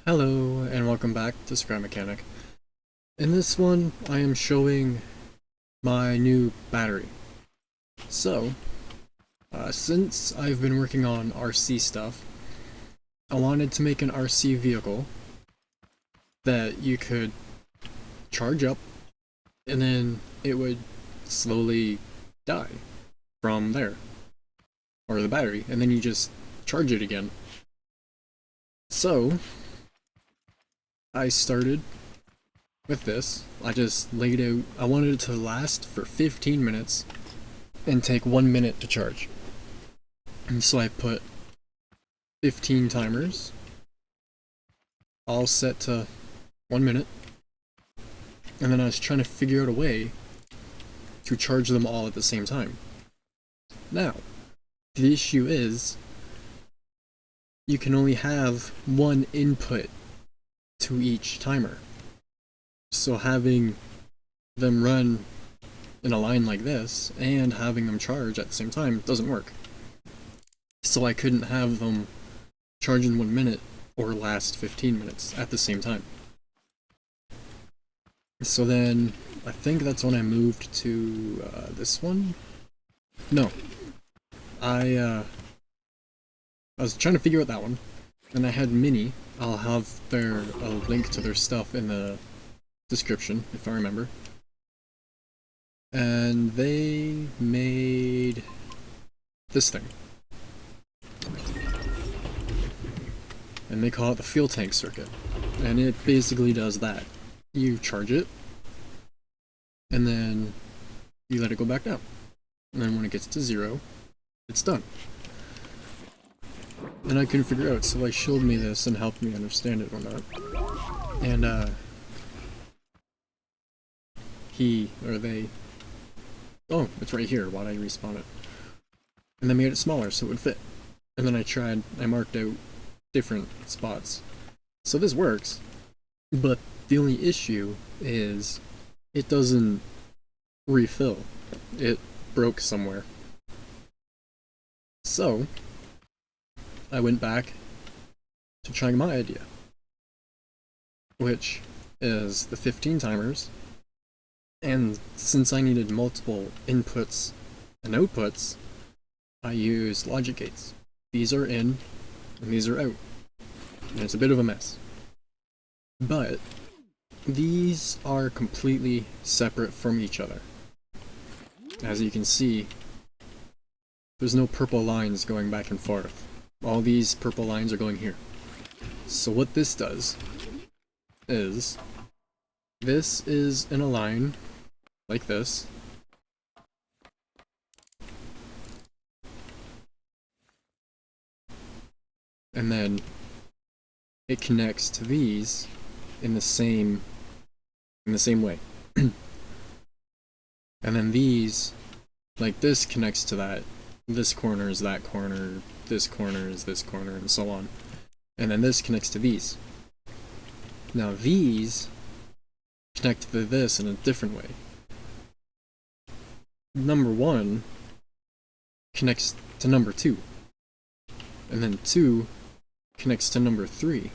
Hello and welcome back to Scrap Mechanic. In this one I am showing my new battery. So, since I've been working on RC stuff, I wanted to make an RC vehicle that you could charge up and then it would slowly die from there, or the battery, and then you just charge it again. So, I started with this. I just laid out, I wanted it to last for 15 minutes and take 1 minute to charge. And so I put 15 timers, all set to 1 minute, and then I was trying to figure out a way to charge them all at the same time. Now, the issue is, you can only have one input to each timer. So having them run in a line like this and having them charge at the same time doesn't work. So I couldn't have them charge in 1 minute or last 15 minutes at the same time. So then I think that's when I moved to this one. No, I was trying to figure out that one, and I had Mini. I'll have a link to their stuff in the description if I remember. And they made this thing, and they call it the fuel tank circuit, and it basically does that. You charge it, and then you let it go back down, and then when it gets to 0, it's done. And I couldn't figure out, so I showed me this and helped me understand it or not. And oh, it's right here, why'd I respawn it? And they made it smaller so it would fit. And then I marked out different spots. So this works, but the only issue is it doesn't refill. It broke somewhere. So I went back to trying my idea, which is the 15 timers, and since I needed multiple inputs and outputs, I used logic gates. These are in, and these are out, and it's a bit of a mess. But these are completely separate from each other. As you can see, there's no purple lines going back and forth. All these purple lines are going here. So what this does is, this is in a line like this, and then it connects to these in the same way. And then these, like this, connects to that. This corner is that corner, this corner is this corner, and so on. And then this connects to these. Now these connect to this in a different way. Number 1 connects to number 2, and then 2 connects to number 3,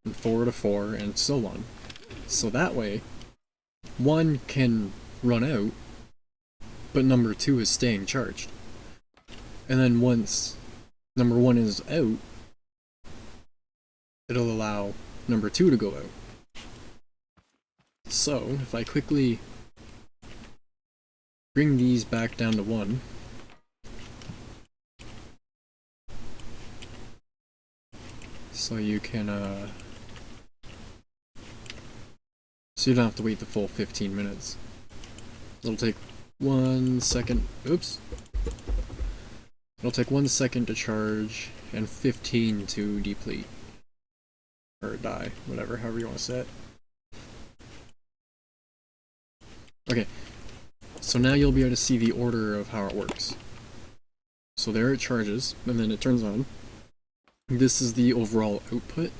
and 4 to 4, and so on. So that way, 1 can run out, but number 2 is staying charged. And then once number 1 is out, it'll allow number 2 to go out. So if I quickly bring these back down to 1, so you can so you don't have to wait the full 15 minutes. It'll take 1 second. Oops. It'll take 1 second to charge and 15 to deplete. Or die, whatever, however you want to say it. Okay, so now you'll be able to see the order of how it works. So there it charges, and then it turns on. This is the overall output,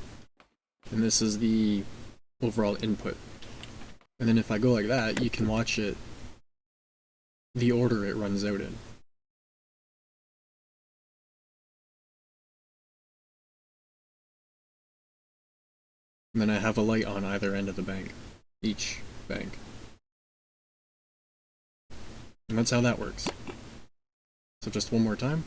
and this is the overall input. And then if I go like that, you can watch it, the order it runs out in. And then I have a light on either end of the bank, each bank. And that's how that works. So just one more time.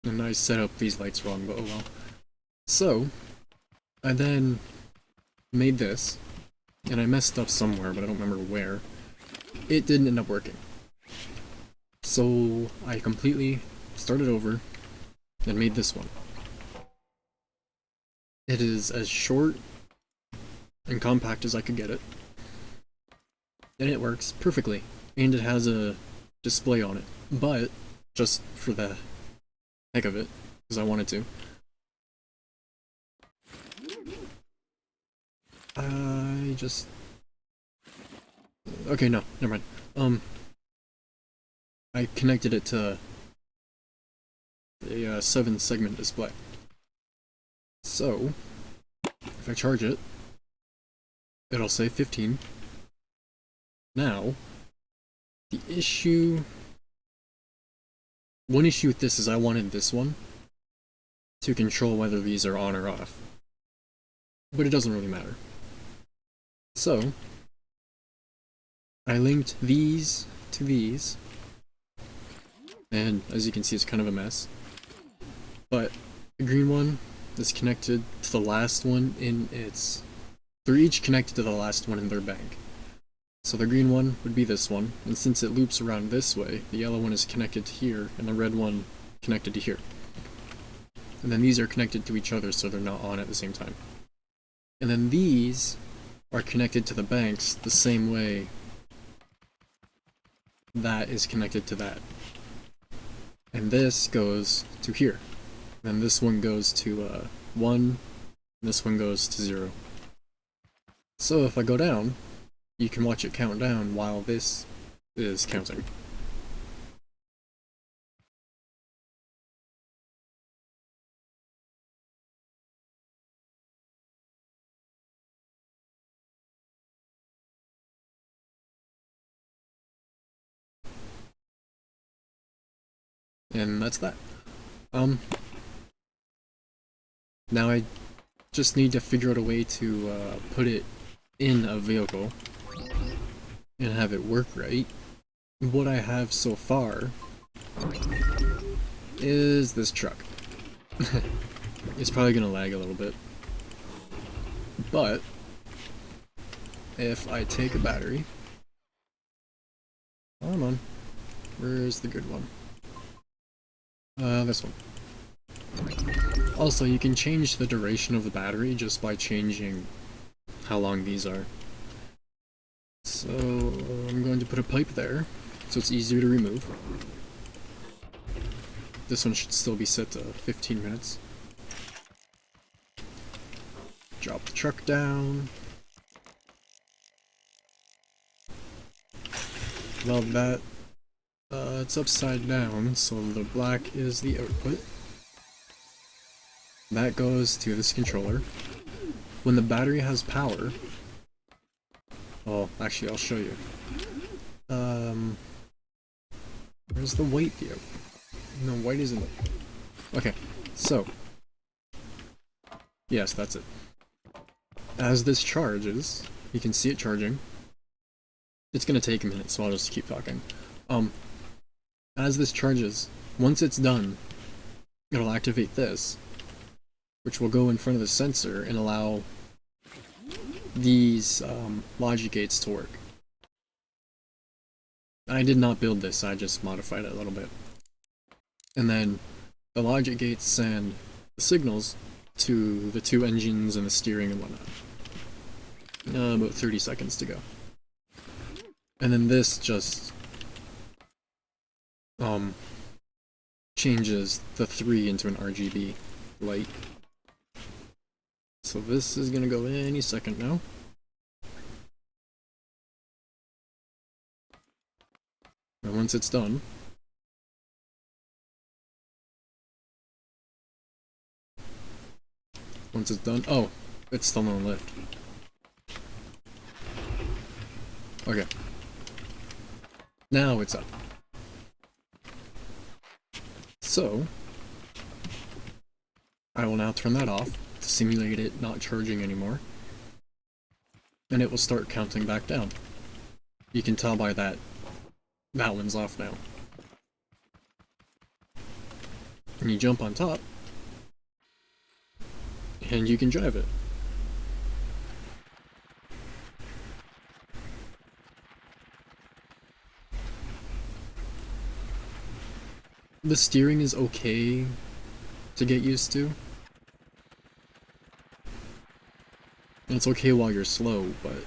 And I set up these lights wrong, but oh well. So, I then made this, and I messed up somewhere, but I don't remember where. It didn't end up working. So, I completely started over and made this one. It is as short and compact as I could get it. And it works perfectly. And it has a display on it. But, just for the heck of it, because I wanted to, I just... Okay, no, never mind. I connected it to a 7-segment display. So, if I charge it, it'll say 15. Now, one issue with this is I wanted this one to control whether these are on or off. But it doesn't really matter. So, I linked these to these, and as you can see it's kind of a mess. But the green one is connected to the last one in its... They're each connected to the last one in their bank. So the green one would be this one, and since it loops around this way, the yellow one is connected to here, and the red one connected to here. And then these are connected to each other so they're not on at the same time. And then these are connected to the banks the same way that is connected to that. And this goes to here. Then this one goes to 1, and this one goes to 0. So if I go down, you can watch it count down while this is counting. And that's that. Now I just need to figure out a way to put it in a vehicle and have it work right. What I have so far is this truck. It's probably gonna lag a little bit, but if I take a battery, come on, where's the good one? This one. Also, you can change the duration of the battery just by changing how long these are. So I'm going to put a pipe there, so it's easier to remove. This one should still be set to 15 minutes. Drop the truck down. Well, that it's upside down, so the black is the output. That goes to this controller. When the battery has power, well, actually, I'll show you. Where's the white view? No, white isn't it. Okay, so yes, that's it. As this charges, you can see it charging. It's gonna take a minute, so I'll just keep talking. As this charges, once it's done, it'll activate this, which will go in front of the sensor and allow these logic gates to work. I did not build this, I just modified it a little bit. And then the logic gates send the signals to the 2 engines and the steering and whatnot. About 30 seconds to go. And then this just changes the 3 into an RGB light. So this is gonna go any second now. And once it's done, Once it's done, oh, it's still no lift. Okay. Now it's up. So, I will now turn that off to simulate it not charging anymore. And it will start counting back down. You can tell by that one's off now. And you jump on top, and you can drive it. The steering is okay to get used to. And it's okay while you're slow, but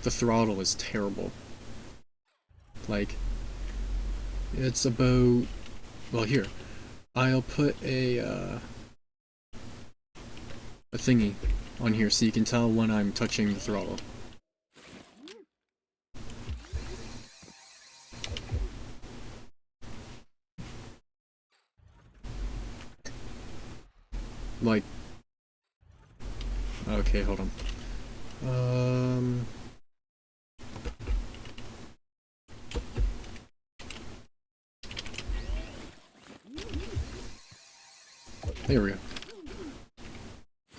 the throttle is terrible. Like, it's about, well, here, I'll put a thingy on here so you can tell when I'm touching the throttle. Like, okay, hold on. There we go.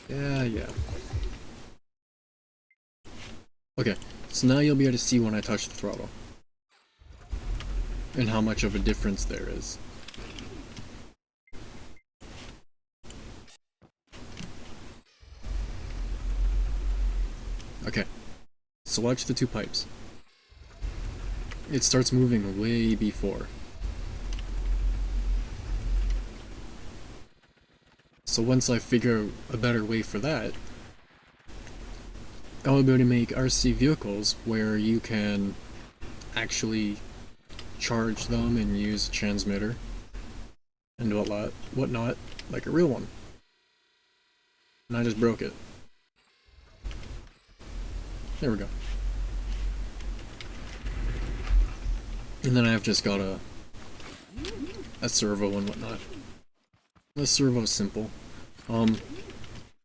Yeah. Okay, so now you'll be able to see when I touch the throttle. And how much of a difference there is. Okay, so watch the two pipes. It starts moving way before. So once I figure out a better way for that, I'll be able to make RC vehicles where you can actually charge them and use a transmitter and whatnot, like a real one. And I just broke it. There we go. And then I've just got a servo and whatnot. The servo is simple.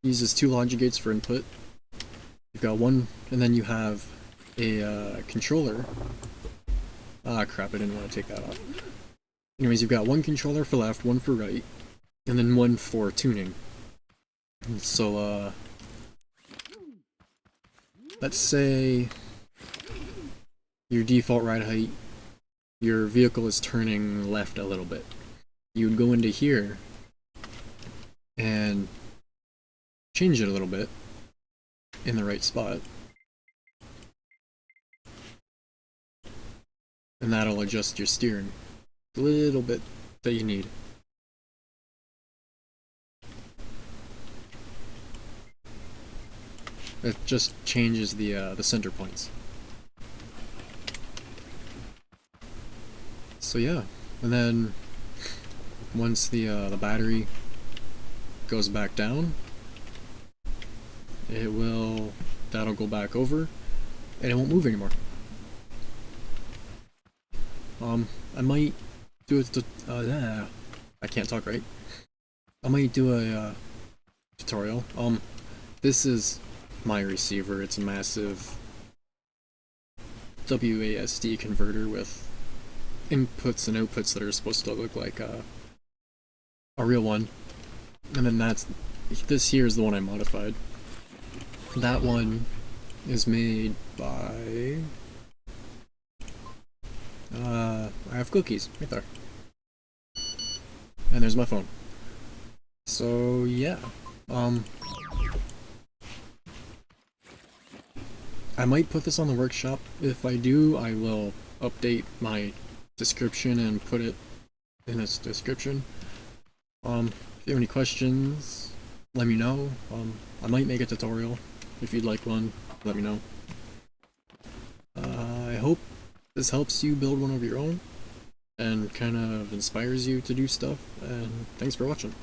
Uses two logic gates for input. You've got one, and then you have a controller. Ah, crap, I didn't want to take that off. Anyways, you've got one controller for left, one for right, and then one for tuning. And so, let's say your default ride height, your vehicle is turning left a little bit. You would go into here and change it a little bit in the right spot. And that'll adjust your steering a little bit that you need. It just changes the center points. So yeah, and then once the battery goes back down, that'll go back over, and it won't move anymore. I might do it. I can't talk right. I might do a tutorial. This is my receiver. It's a massive WASD converter with inputs and outputs that are supposed to look like a real one. And then this here is the one I modified. That one is made by I have cookies right there. And there's my phone. So yeah. I might put this on the workshop. If I do, I will update my description and put it in this description. If you have any questions, let me know. I might make a tutorial. If you'd like one, let me know. I hope this helps you build one of your own and kind of inspires you to do stuff, and thanks for watching.